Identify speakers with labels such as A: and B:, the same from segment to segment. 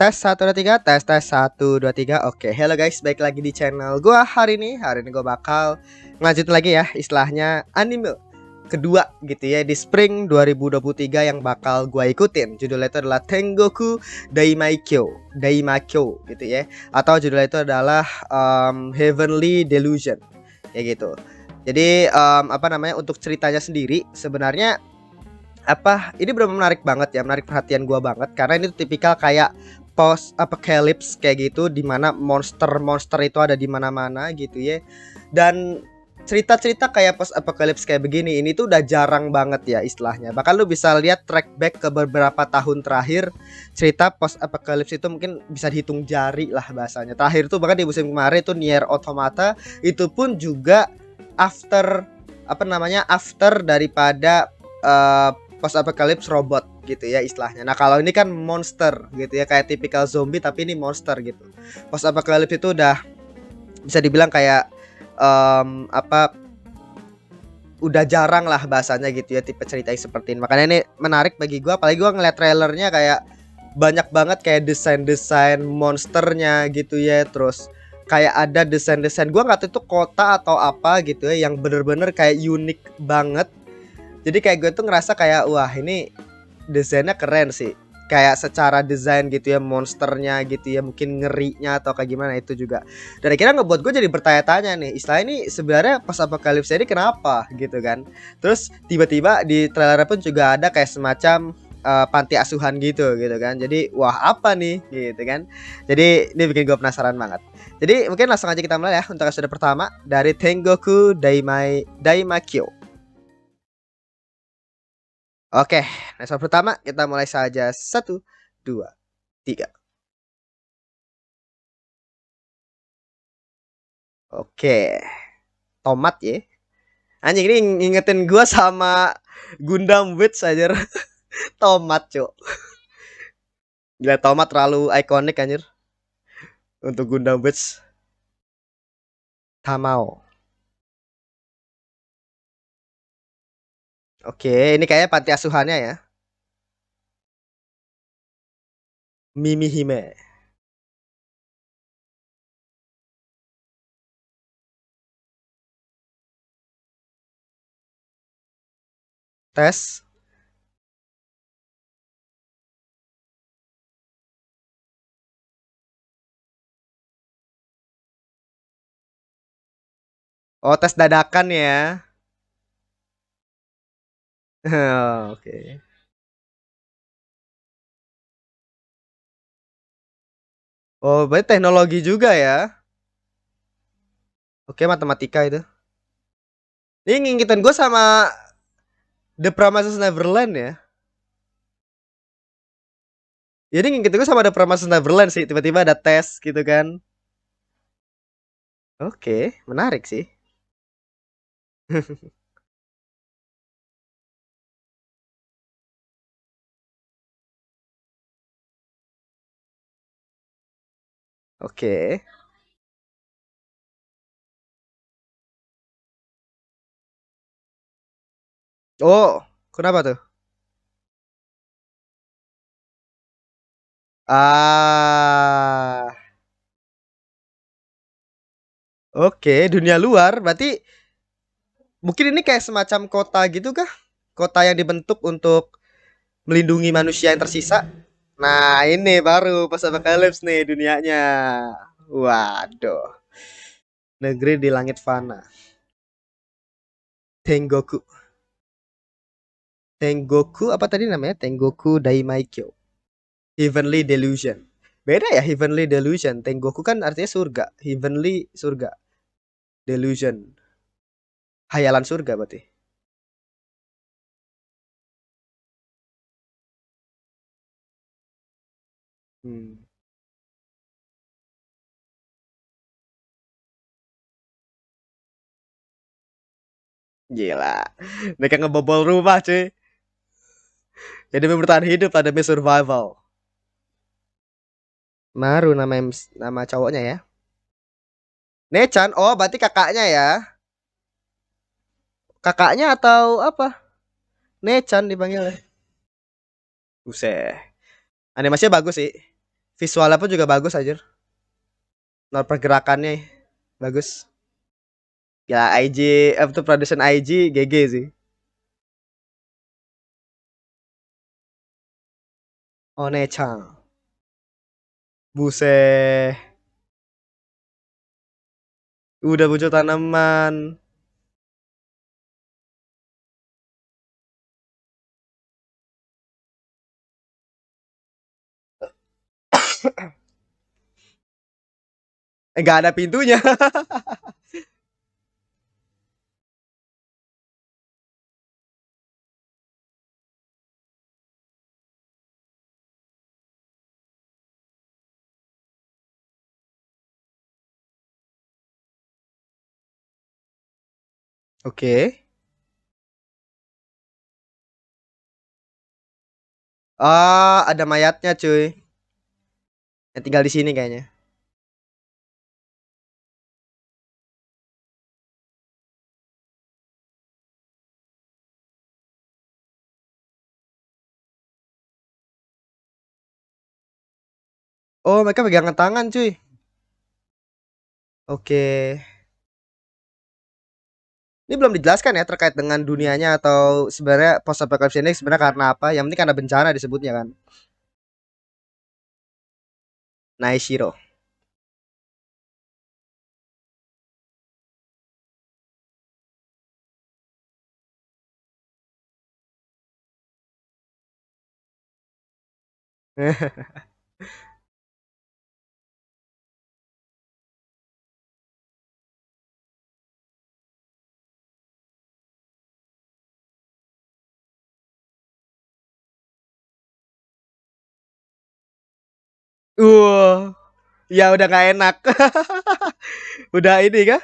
A: Tes 1 2 3, tes 1 2 3. Oke, hello guys, baik lagi di channel gua hari ini. Hari ini gua bakal ngelanjutin lagi ya, istilahnya anime kedua gitu ya di Spring 2023 yang bakal gua ikutin. Judulnya itu adalah Tengoku Daimakyo gitu ya. Atau judulnya itu adalah Heavenly Delusion. Kayak gitu. Jadi apa namanya, untuk ceritanya sendiri sebenarnya ini benar menarik banget ya, menarik perhatian gua banget karena ini tuh tipikal kayak post apocalypse kayak gitu, dimana monster-monster itu ada di mana-mana gitu ya. Dan cerita-cerita kayak post apocalypse kayak begini ini tuh udah jarang banget ya istilahnya. Bahkan lu bisa lihat track back ke beberapa tahun terakhir, cerita post apocalypse itu mungkin bisa dihitung jari lah bahasanya. Terakhir tuh bahkan di musim kemarin itu Nier Automata, itu pun juga after after daripada post apocalypse robot gitu ya istilahnya. Nah, kalau ini kan monster gitu ya, kayak tipikal zombie tapi ini monster gitu. Post apocalypse itu udah bisa dibilang kayak udah jarang lah bahasanya gitu ya, tipe cerita yang seperti ini. Makanya ini menarik bagi gua, apalagi gua ngeliat trailernya kayak banyak banget kayak desain-desain monsternya gitu ya. Terus kayak ada desain-desain, gua nggak tahu itu kota atau apa gitu ya, yang bener-bener kayak unik banget. Jadi kayak gue tuh ngerasa kayak wah ini desainnya keren sih. Kayak secara desain gitu ya, monsternya gitu ya, mungkin ngerinya atau kayak gimana itu juga. Dan akhirnya ngebuat gue jadi bertanya-tanya nih, istilah ini sebenarnya pas apocalypse ini kenapa gitu kan. Terus tiba-tiba di trailer pun juga ada kayak semacam panti asuhan gitu kan. Jadi wah apa nih gitu kan. Jadi ini bikin gue penasaran banget. Jadi mungkin langsung aja kita mulai ya untuk episode pertama dari Tengoku Daimakyo. Oke, episode pertama kita mulai saja. 1 2 3. Oke, tomat ya. Anjing ini ngingetin gua sama Gundam Witch aja. Tomat, Cuk. Gila, tomat terlalu ikonik anjir untuk Gundam Witch. Tamao. Oke, ini kayaknya panti asuhannya ya. Mimi Hime. Tes. Oh, tes dadakan ya. Oke. Oh, berarti teknologi juga ya. Oke, matematika itu. Ini ngingetin gue sama The Promised Neverland ya. Jadi ngingetin gue sama The Promised Neverland sih. Tiba-tiba ada tes gitu kan. Oke, menarik sih. Oke. Oh, kenapa tuh? Ah, oke, dunia luar. Berarti mungkin ini kayak semacam kota gitu kah? Kota yang dibentuk untuk melindungi manusia yang tersisa. Nah, ini baru pas apocalypse nih dunianya. Waduh, negeri di langit fana. Tengoku. Tengoku apa tadi namanya? Tengoku Daimaikyo. Heavenly Delusion. Beda ya, Heavenly Delusion. Tengoku kan artinya surga. Heavenly surga. Delusion. Hayalan surga berarti. Hmm. Gila. Mereka ngebobol rumah cuy. Jadi demi bertahan hidup ada demi survival. Maru nama cowoknya ya. Nechan, oh berarti kakaknya ya. Kakaknya atau apa? Nechan dipanggilnya. Buset. Animasinya bagus sih. Visualnya pun juga bagus aja. Nah, pergerakannya bagus. Ya IG apa tuh production IG GG sih. One-chan. Buset. Udah muncul tanaman. Nggak ada pintunya. Oke. Ah, ada mayatnya cuy. Yang tinggal di sini kayaknya. Oh, mereka pegangan tangan cuy. Oke. Ini belum dijelaskan ya terkait dengan dunianya atau sebenarnya post apocalypse ini sebenarnya karena apa? Yang penting karena bencana disebutnya kan. Naishiro. Ya udah nggak enak. Udah ini kah?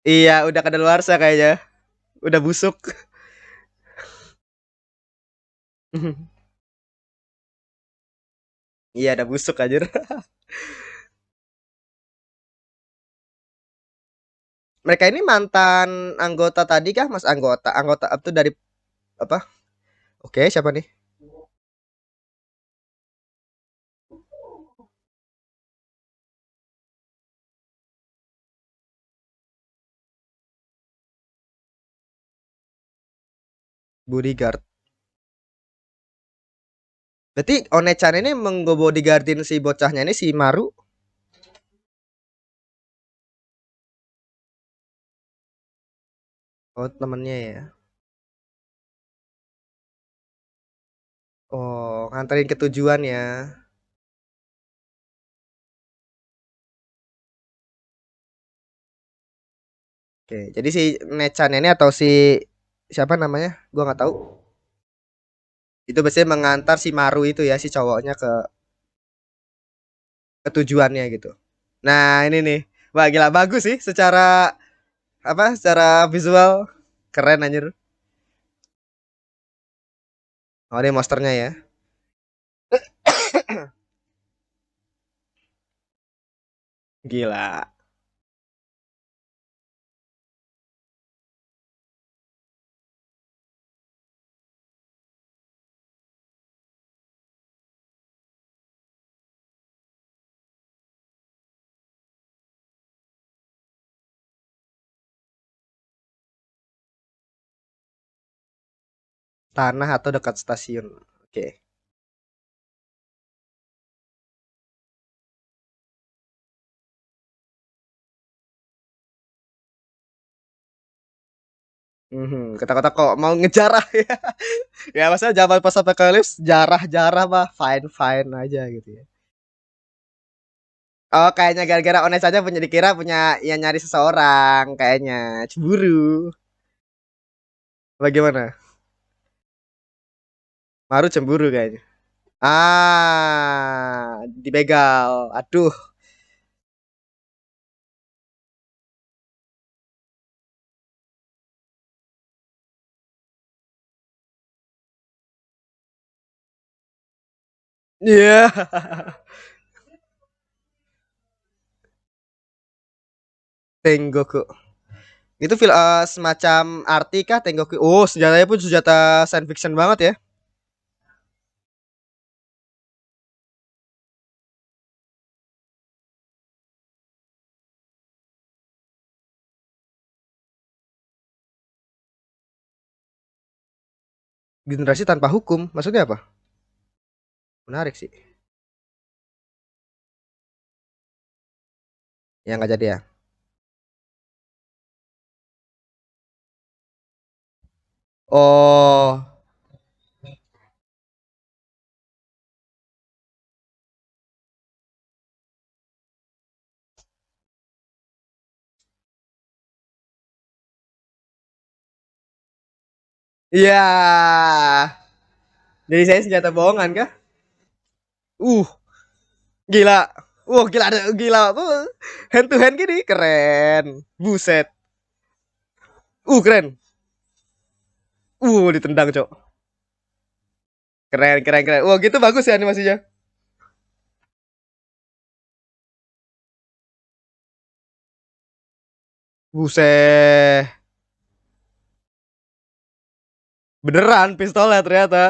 A: Iya, udah kadaluarsa kayaknya. Udah busuk. Iya, udah busuk aja. Mereka ini mantan anggota tadi kah, Mas? Anggota itu dari apa? Oke, siapa nih? Bodyguard. Berarti One-chan ini mengbodyguardin si bocahnya ini si Maru. Oh, temennya ya. Oh, nganterin ke tujuan ya. Oke, jadi si Nechan ini atau si siapa namanya? Gua nggak tahu. Itu biasanya mengantar si Maru itu ya, si cowoknya ke tujuannya gitu. Nah, ini nih. Wah, gila bagus sih secara apa? Secara visual keren anjir. Oh, ini monsternya ya. Gila. Tanah atau dekat stasiun. Oke. Kata-kata kok mau ngejarah ya. Ya maksudnya zaman pas apocalypse jarah-jarah mah fine-fine aja gitu ya. Oh, kayaknya gara-gara Ones aja punya dikira punya ya nyari seseorang kayaknya. Cemburu. Bagaimana? Maru cemburu kayaknya. Dibegal. Aduh. Iya. Tengoku. Itu semacam arti kah Tengoku? Oh, senjatanya pun senjata science fiction banget ya. Generasi tanpa hukum, maksudnya apa? Menarik sih. Yang nggak jadi ya. Oh, iya. Jadi saya senjata bohongan kah? Uh, gila. Gila ada gila. Hand to hand gini keren. Buset. Keren. Ditendang, Cok. Keren, keren, keren. Gitu bagus ya animasinya. Buset. Beneran pistolnya ternyata.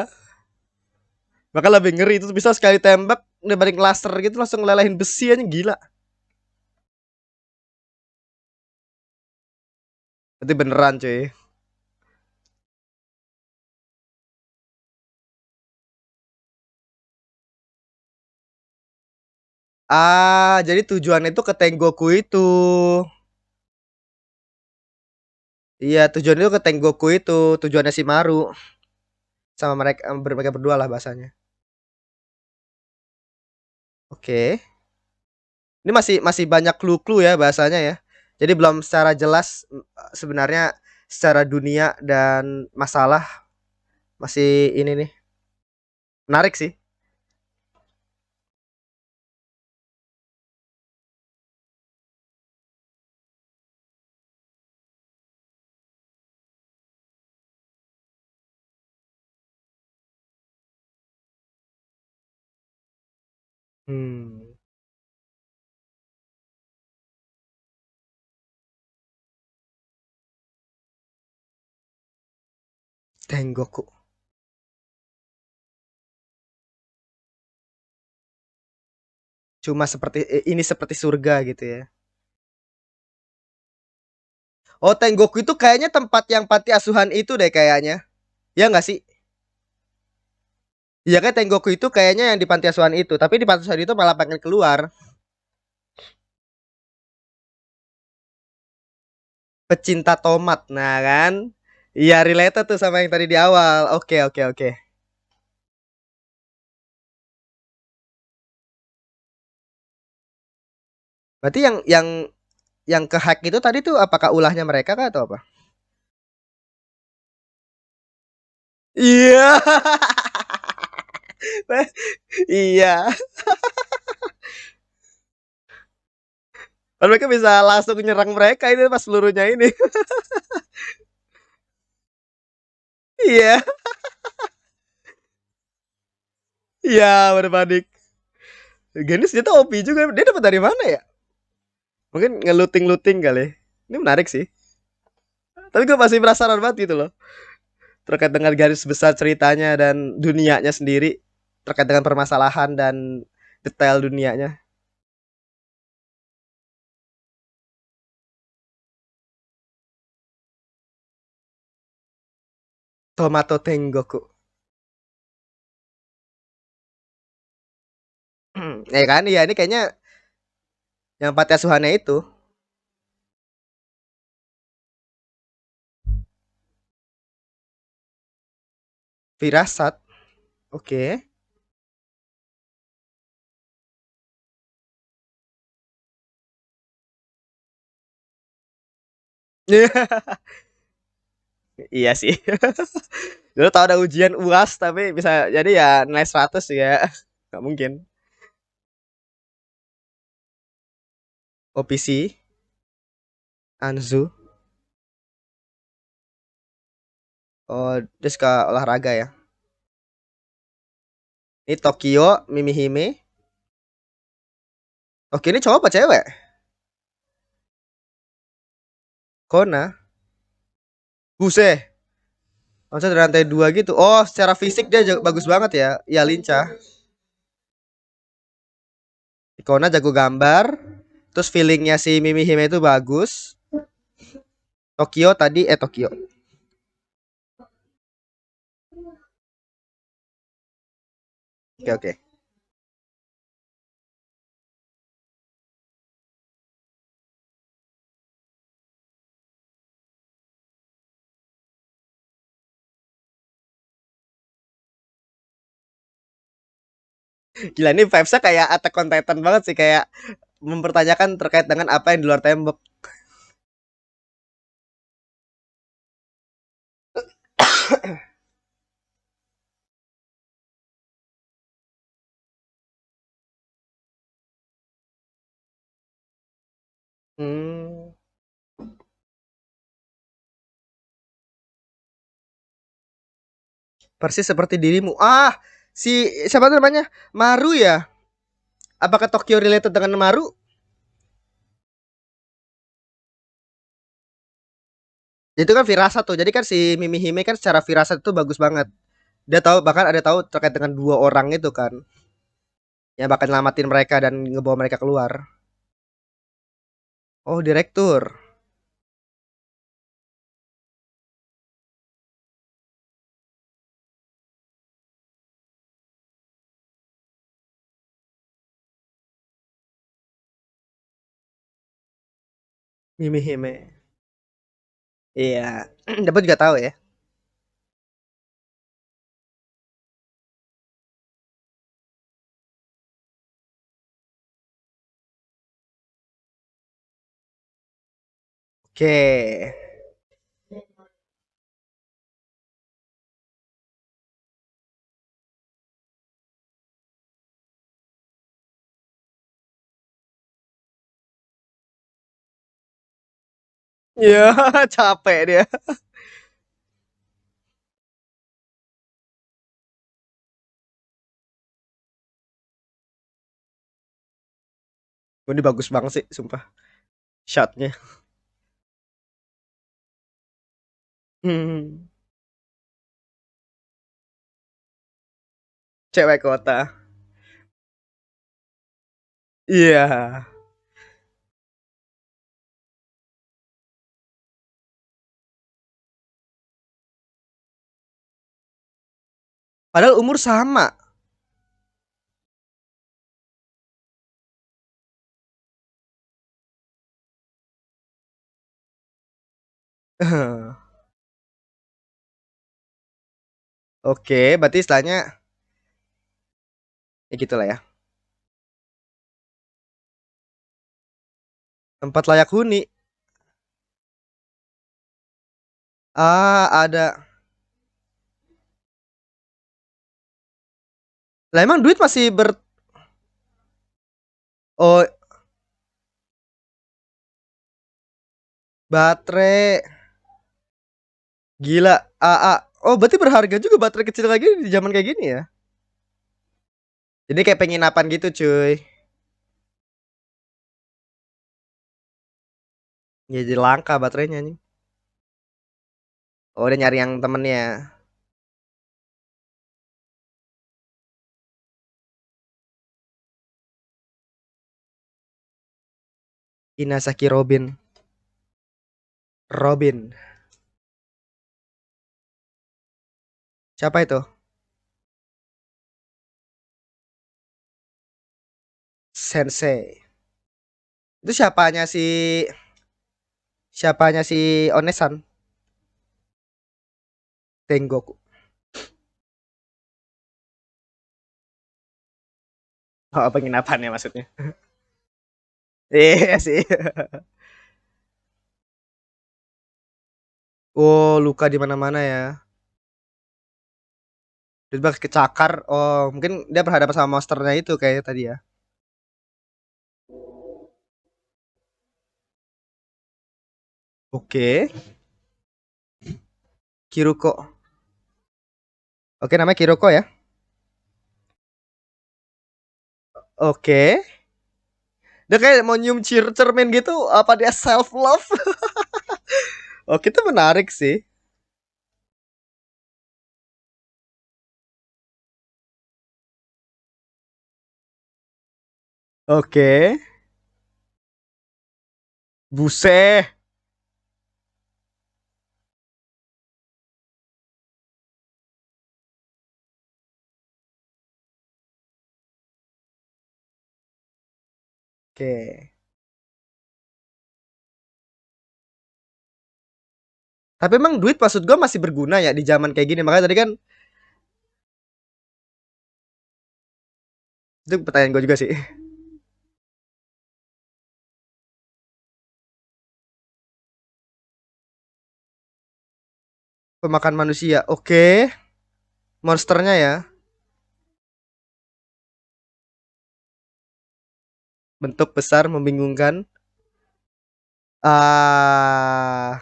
A: Maka lebih ngeri itu bisa sekali tembak dibanding laser gitu langsung ngelelehin besi aja gila. Berarti beneran cuy. Jadi tujuannya itu ke Tengoku itu. Iya, tujuannya itu ke Tengoku itu, tujuannya si Maru sama mereka berdua lah bahasanya. Oke. Ini masih masih banyak clue-clue ya bahasanya ya. Jadi belum secara jelas sebenarnya secara dunia dan masalah masih ini nih. Menarik sih. Hmm, Tengoku. Cuma seperti ini seperti surga gitu ya. Oh, Tengoku itu kayaknya tempat yang panti asuhan itu deh kayaknya. Ya nggak sih? Iya kan Tengoku itu kayaknya yang di panti asuhan itu, tapi di panti asuhan itu malah pengen keluar. Pecinta tomat. Nah kan? Iya related tuh sama yang tadi di awal. Oke, oke, oke. Berarti yang ke hack itu tadi tuh apakah ulahnya mereka kah atau apa? Iya. Iya. Dan mereka bisa langsung nyerang mereka ini pas pelurunya ini. Iya. Iya, berbanding. Genis dia tuh OP juga. Dia dapat dari mana ya? Mungkin ngeluting-luting kali. Ini menarik sih. Tapi gue masih penasaran banget gitu loh. Terkait dengan garis besar ceritanya dan dunianya sendiri. Terkait dengan permasalahan dan detail dunianya. Tomato Tengoku. Ya kan? Iya ini kayaknya yang panti asuhannya itu. Firasat. Oke. Iya sih. Dulu tau ada ujian UAS tapi bisa jadi ya nilai 100 ya. Gak mungkin. OPC, Anzu. Oh, dia suka olahraga ya. Ini Tokyo, Mimihime. Oke, ini cowok apa cewek? Kona. Buse. Maksudnya dari lantai 2 gitu. Oh, secara fisik dia bagus banget ya. Ya lincah. Kona jago gambar. Terus feelingnya si Mimihime itu bagus. Tokyo tadi Tokyo. Oke, oke. Gila, ini vibes-nya kayak Attack on Titan banget sih, kayak mempertanyakan terkait dengan apa yang di luar tembok. Hmm, persis seperti dirimu. Ah, si siapa tuh namanya? Maru ya? Apakah Tokyo related dengan Maru? Itu kan firasat tuh. Jadi kan si Mimi Hime kan secara firasat itu bagus banget. Dia tahu, bahkan ada tahu terkait dengan dua orang itu kan yang bakal nyelamatin mereka dan ngebawa mereka keluar. Oh, direktur. Mimi Hime. Iya. Dapat juga tahu ya. Oke. Iya, capek dia. Ini bagus banget sih, sumpah. Shotnya. Hmm. Cewek kota. Iya. Padahal umur sama. Oke, berarti istilahnya ya gitulah ya. Tempat layak huni. Ah, ada. Lah emang duit masih oh, baterai. Gila. Oh, berarti berharga juga baterai kecil lagi di zaman kayak gini ya. Jadi kayak penginapan gitu, cuy. Ya jadi langka baterainya nih. Oh, udah nyari yang temennya. Inasaki Robin. Robin. Siapa itu? Sensei. Itu siapanya si Onesan? Tengoku. Oh, penginapannya maksudnya. Iya sih. Oh, luka di mana-mana ya. Dia bakal kecakar. Oh, mungkin dia berhadapan sama monsternya itu kayak tadi ya. Oke. Kiruko. Oke, namanya Kiroko ya. Oke. Dia kayak mau nyium cermin gitu. Apa dia self love? Oke, itu menarik sih. Oke. Buset. Oke. Tapi emang duit maksud gua masih berguna ya di zaman kayak gini. Makanya tadi kan itu pertanyaan gua juga sih. Pemakan manusia. Oke. Monsternya ya. Bentuk besar membingungkan. Ah,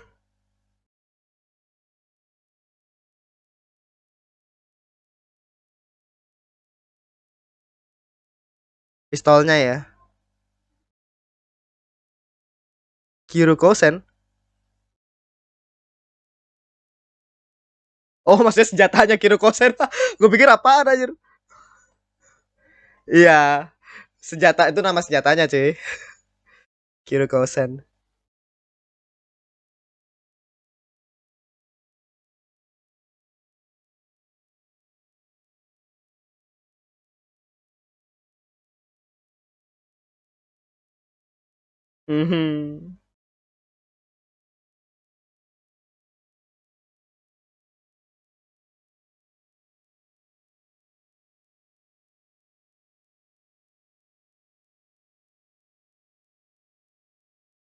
A: pistolnya ya. Kirukosen. Oh, maksudnya senjatanya Kirukosen. Gue pikir apaan anjir. Iya, senjata itu nama senjatanya, cuy. Kirukosen. Mhm.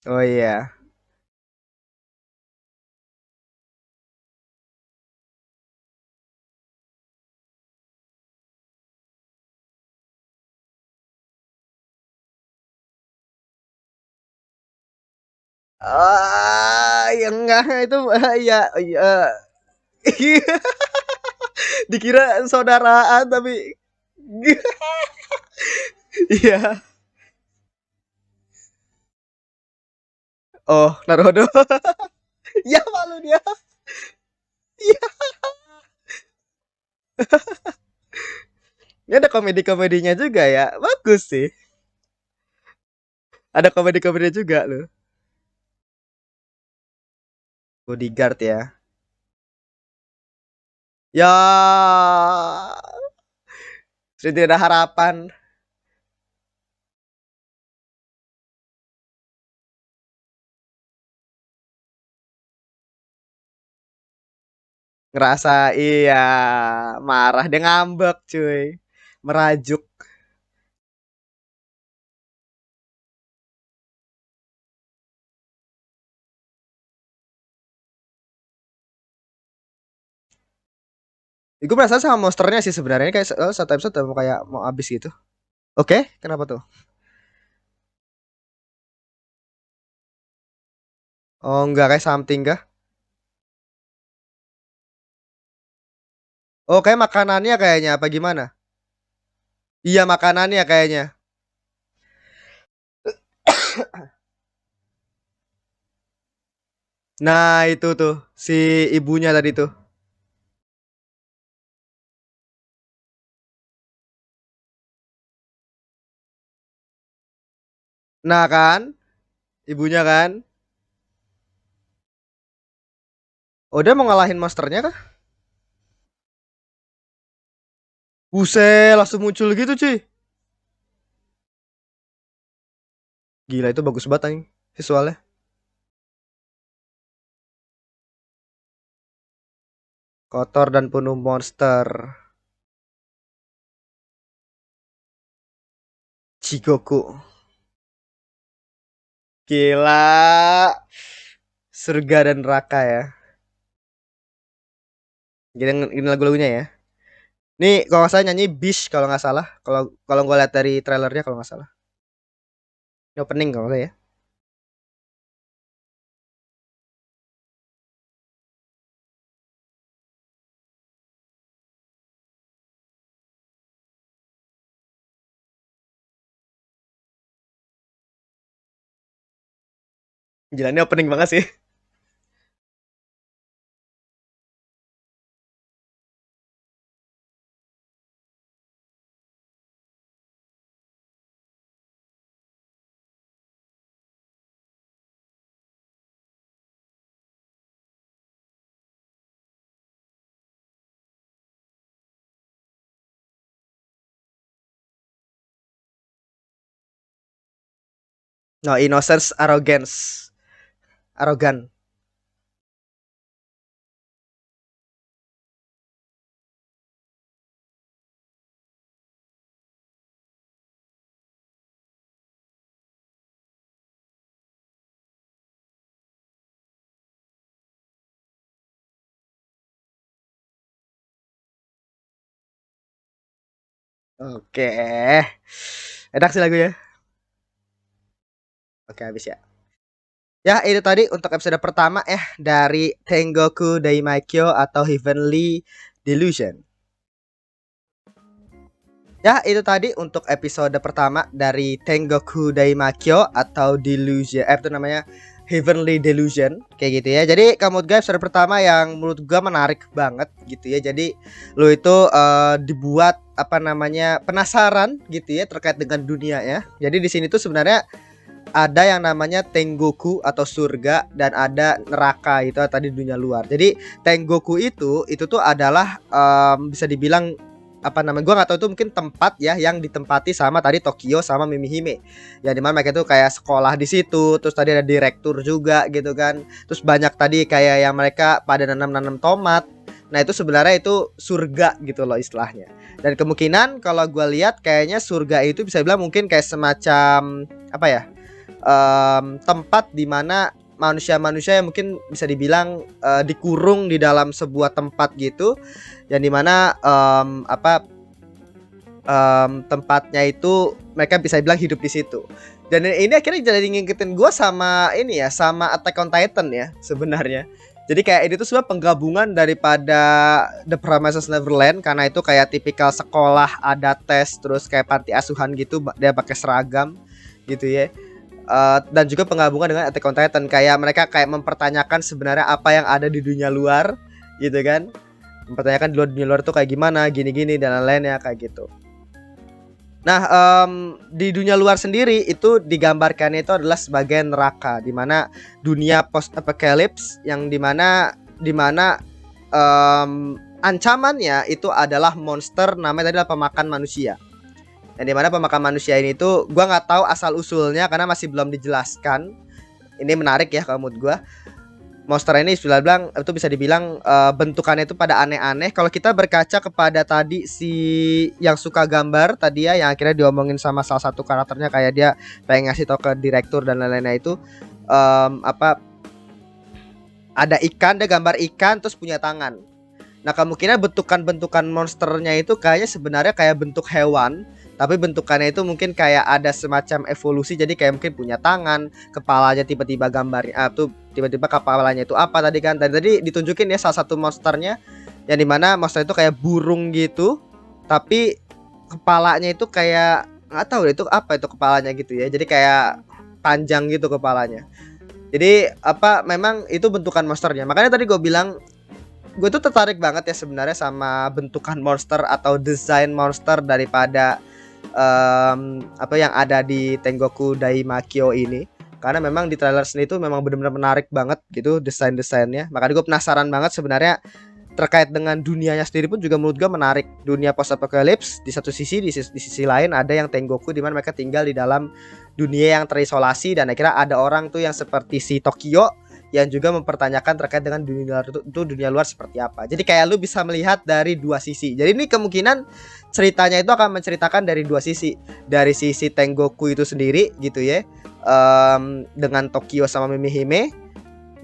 A: Oh iya. Ah, ya enggak itu ya ya. Dikira saudaraan tapi iya. Oh, Naruto. Ya malu dia. Iya. Ini ada komedi-komedinya juga ya. Bagus sih. Ada komedi-komedinya juga loh. Bodyguard ya. Ya, sudah tidak ada harapan. Ngerasa iya, marah dia ngambek cuy. Merajuk. Gue penasaran sama monsternya sih sebenarnya kayak satu episode udah mau kayak mau habis gitu. Oke, kenapa tuh? Oh, enggak kayak something kah? Oh, kayak makanannya kayaknya apa gimana? Iya, makanannya kayaknya. Nah, itu tuh si ibunya tadi tuh. Nah, kan? Ibunya kan? Oh, dia mau ngalahin monsternya kah? Buset, langsung muncul gitu, cuy. Gila itu bagus banget anjing visualnya. Kotor dan penuh monster. Chigoku. Gila. Surga dan neraka ya. Gini, gini lagu-lagunya ya. Nih kalau nggak salah nyanyi Bish kalau nggak salah. Kalau kalau gue lihat dari trailernya kalau nggak salah. Ini opening kalau nggak salah ya. Gila ini opening banget sih. No innocence, arrogance. Arogan. Oke. Enak sih lagunya. Oke, habis ya. Ya, itu tadi untuk episode pertama dari Tengoku Daimaikyo atau Heavenly Delusion. Ya, itu tadi untuk episode pertama dari Tengoku Daimakyo atau Delusion. Itu namanya Heavenly Delusion kayak gitu ya. Jadi kamu guys episode pertama yang menurut gua menarik banget gitu ya. Jadi lu itu dibuat apa namanya penasaran gitu ya terkait dengan dunia ya. Jadi di sini tuh sebenarnya ada yang namanya Tengoku atau surga dan ada neraka itu tadi dunia luar. Jadi Tengoku itu tuh adalah bisa dibilang apa namanya gua nggak tahu itu mungkin tempat ya yang ditempati sama tadi Tokyo sama Mimihime ya dimana mereka tuh kayak sekolah di situ terus tadi ada direktur juga gitu kan terus banyak tadi kayak yang mereka pada nanam-nanam tomat. Nah itu sebenarnya itu surga gitu loh istilahnya dan kemungkinan kalau gua lihat kayaknya surga itu bisa bilang mungkin kayak semacam apa ya tempat di mana manusia-manusia yang mungkin bisa dibilang dikurung di dalam sebuah tempat gitu yang dimana tempatnya itu mereka bisa bilang hidup di situ dan ini akhirnya jadi ngingetin gue sama ini ya sama Attack on Titan ya sebenarnya. Jadi kayak ini tuh sebenarnya penggabungan daripada The Promised Neverland karena itu kayak tipikal sekolah ada tes terus kayak panti asuhan gitu dia pakai seragam gitu ya. Dan juga penggabungan dengan Attack on Titan kayak mereka kayak mempertanyakan sebenarnya apa yang ada di dunia luar gitu kan mempertanyakan di dunia luar tuh kayak gimana gini-gini dan lain-lainnya kayak gitu. Nah di dunia luar sendiri itu digambarkannya itu adalah sebagai neraka di mana dunia post apocalypse yang dimana ancamannya itu adalah monster namanya tadi adalah pemakan manusia. Dan dimana pemakan manusia ini tuh gua nggak tahu asal usulnya karena masih belum dijelaskan. Ini menarik ya kalau menurut gua. Monster ini sudah bilang itu bisa dibilang bentukannya itu pada aneh-aneh. Kalau kita berkaca kepada tadi si yang suka gambar tadi ya yang akhirnya diomongin sama salah satu karakternya kayak dia pengen ngasih tau ke direktur dan lain-lainnya itu apa ada ikan dia gambar ikan terus punya tangan. Nah kemungkinan bentukan-bentukan monsternya itu kayaknya sebenarnya kayak bentuk hewan. Tapi bentukannya itu mungkin kayak ada semacam evolusi. Jadi kayak mungkin punya tangan, kepalanya tiba-tiba gambarnya tuh tiba-tiba kepalanya itu apa tadi kan. Dan tadi ditunjukin ya salah satu monsternya yang dimana monster itu kayak burung gitu. Tapi kepalanya itu kayak nggak tahu deh itu apa itu kepalanya gitu ya. Jadi kayak panjang gitu kepalanya. Jadi apa memang itu bentukan monsternya. Makanya tadi gue bilang gue tuh tertarik banget ya sebenarnya sama bentukan monster atau desain monster daripada apa yang ada di Tengoku Daimakyo ini karena memang di trailer sendiri itu memang benar-benar menarik banget gitu desain-desainnya. Makanya gue penasaran banget sebenarnya terkait dengan dunianya sendiri pun juga menurut gue menarik. Dunia post apocalypse di satu sisi di sisi lain ada yang Tengoku di mana mereka tinggal di dalam dunia yang terisolasi dan akhirnya ada orang tuh yang seperti si Tokyo yang juga mempertanyakan terkait dengan dunia luar itu dunia luar seperti apa. Jadi kayak lu bisa melihat dari dua sisi. Jadi ini kemungkinan ceritanya itu akan menceritakan dari dua sisi. Dari sisi Tengoku itu sendiri gitu ya. Dengan Tokyo sama Mimihime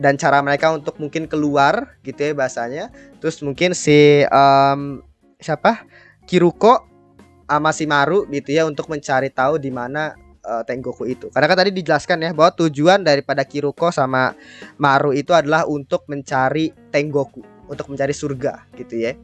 A: dan cara mereka untuk mungkin keluar gitu ya bahasanya. Terus mungkin si siapa? Kiruko sama si Maru gitu ya untuk mencari tahu di mana Tengoku itu. Karena kan tadi dijelaskan ya bahwa tujuan daripada Kiruko sama Maru itu adalah untuk mencari Tengoku, untuk mencari surga gitu ya.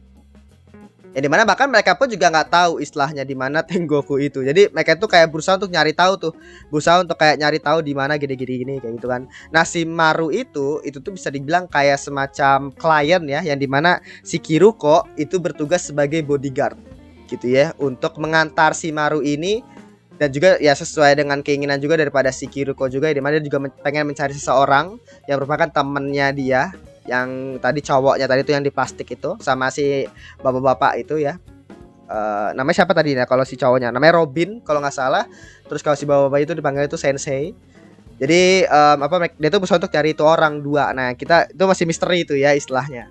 A: Yang dimana bahkan mereka pun juga nggak tahu istilahnya di mana Tengoku itu. Jadi mereka tuh kayak berusaha untuk nyari tahu tuh, berusaha untuk kayak nyari tahu di mana gini-gini kayak gitu kan. Nah si Maru itu tuh bisa dibilang kayak semacam klien ya, yang dimana si Kiruko itu bertugas sebagai bodyguard gitu ya, untuk mengantar si Maru ini. Dan juga ya sesuai dengan keinginan juga daripada si Kiruko juga, dimana dia juga pengen mencari seseorang yang merupakan temennya dia, yang tadi cowoknya tadi itu yang di plastik itu sama si bapak-bapak itu ya. Namanya siapa tadi ya kalau si cowoknya? Namanya Robin kalau nggak salah. Terus kalau si bapak-bapak itu dipanggil itu Sensei. Jadi dia tuh berusaha untuk cari itu orang dua. Nah kita itu masih misteri itu ya istilahnya.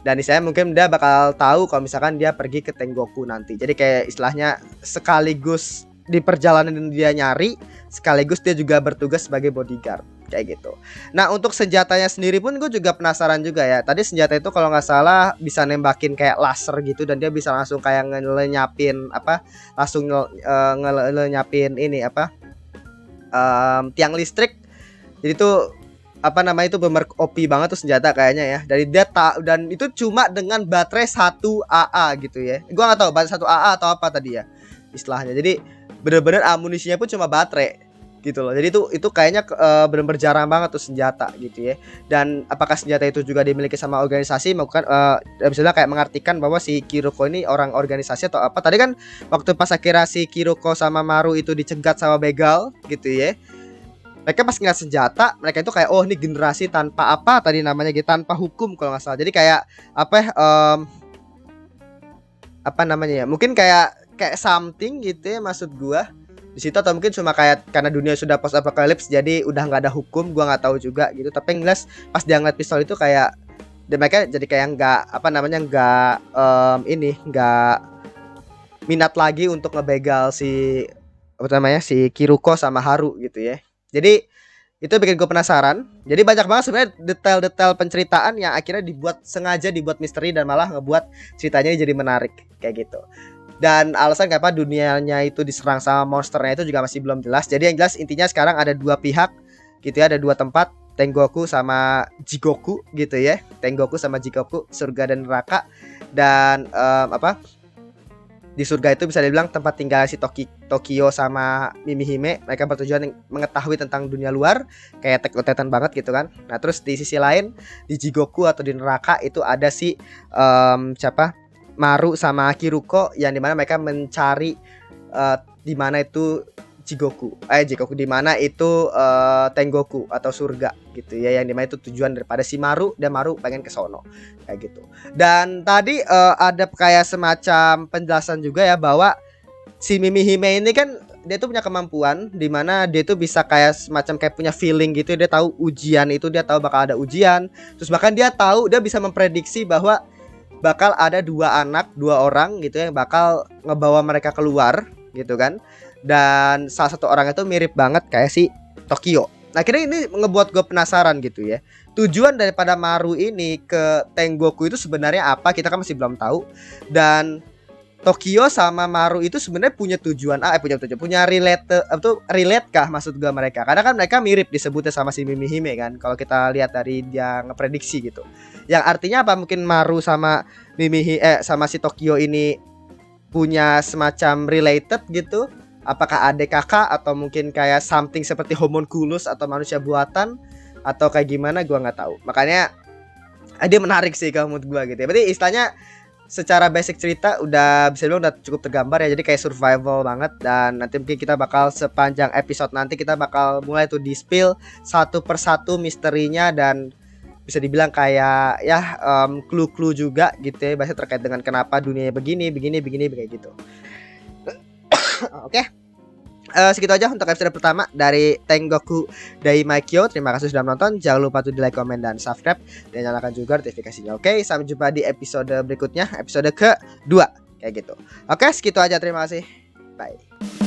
A: Dan istilahnya mungkin dia bakal tahu kalau misalkan dia pergi ke Tengoku nanti. Jadi kayak istilahnya sekaligus di perjalanan dia nyari, sekaligus dia juga bertugas sebagai bodyguard kayak gitu. Nah untuk senjatanya sendiri pun gue juga penasaran juga ya. Tadi senjata itu kalau nggak salah bisa nembakin kayak laser gitu, dan dia bisa langsung kayak ngelenyapin ngelenyapin ini tiang listrik. Jadi tuh itu bener OP banget tuh senjata kayaknya ya. Dari dia dan itu cuma dengan baterai 1 AA gitu ya. Gua nggak tahu baterai 1 AA atau apa tadi ya istilahnya. Jadi bener-bener amunisinya pun cuma baterai gitu loh. Jadi itu kayaknya bener-bener jarang banget tuh senjata gitu ya. Dan apakah senjata itu juga dimiliki sama organisasi, bukan misalnya kayak mengartikan bahwa si Kiriko ini orang organisasi atau apa. Tadi kan waktu pas akhirnya si Kiriko sama Maru itu dicegat sama begal gitu ya, mereka pas ngeliat senjata, mereka itu kayak, oh ini generasi tanpa apa tadi namanya gitu, tanpa hukum kalau nggak salah. Jadi kayak apa namanya ya, mungkin kayak something gitu ya maksud gua di situ, atau mungkin cuma kayak karena dunia sudah post apocalypse jadi udah nggak ada hukum, gua nggak tahu juga gitu. Tapi yang jelas pas dia ngeliat pistol itu kayak, dan mereka jadi kayak nggak minat lagi untuk ngebegal si si Kiruko sama Haru gitu ya. Jadi itu bikin gue penasaran. Jadi banyak banget sebenarnya detail-detail penceritaan yang akhirnya sengaja dibuat misteri dan malah ngebuat ceritanya jadi menarik kayak gitu. Dan alasan kenapa dunianya itu diserang sama monsternya itu juga masih belum jelas. Jadi yang jelas intinya sekarang ada dua pihak gitu ya, ada dua tempat, Tengoku sama Jigoku gitu ya. Tengoku sama Jigoku, surga dan neraka. Dan di surga itu bisa dibilang tempat tinggal si Tokio sama Mimihime. Mereka bertujuan mengetahui tentang dunia luar, kayak Attack on Titan banget gitu kan. Nah terus di sisi lain, di Jigoku atau di neraka itu ada si Maru sama Kiruko, yang dimana mereka mencari di mana itu Jigoku di mana itu Tengoku atau surga gitu ya, yang dimana itu tujuan daripada si Maru, dan Maru pengen ke sono kayak gitu. Dan tadi ada kayak semacam penjelasan juga ya, bahwa si Mimihime ini kan dia tuh punya kemampuan di mana dia tuh bisa kayak semacam kayak punya feeling gitu. Dia tahu ujian itu, dia tahu bakal ada ujian. Terus bahkan dia bisa memprediksi bahwa bakal ada dua orang gitu yang bakal ngebawa mereka keluar gitu kan. Dan salah satu orang itu mirip banget kayak si Tokio. Nah akhirnya ini ngebuat gue penasaran gitu ya, tujuan daripada Maru ini ke Tengoku itu sebenarnya apa, kita kan masih belum tahu. Dan Tokio sama Maru itu sebenarnya punya tujuan punya relate kah maksud gue mereka, karena kan mereka mirip disebutnya sama si Mimihime kan, kalau kita lihat dari dia ngeprediksi gitu. Yang artinya apa, mungkin Maru sama sama si Tokio ini punya semacam related gitu. Apakah adik kakak atau mungkin kayak something seperti homunculus atau manusia buatan atau kayak gimana, gua nggak tahu. Makanya dia menarik sih kalau menurut gua gitu ya. Berarti istilahnya secara basic cerita udah bisa bilang udah cukup tergambar ya. Jadi kayak survival banget. Dan nanti mungkin kita bakal sepanjang episode nanti kita bakal mulai tuh di spill satu persatu misterinya, dan bisa dibilang kayak ya clue-clue juga gitu ya, bahasa terkait dengan kenapa dunia begini kayak gitu. Oke. Segitu aja untuk episode pertama dari Tengoku Daimaikyo. Terima kasih sudah menonton. Jangan lupa tuh di like, komen, dan subscribe, dan nyalakan juga notifikasinya. Oke, sampai jumpa di episode berikutnya, episode kedua kayak gitu. Oke, segitu aja. Terima kasih. Bye.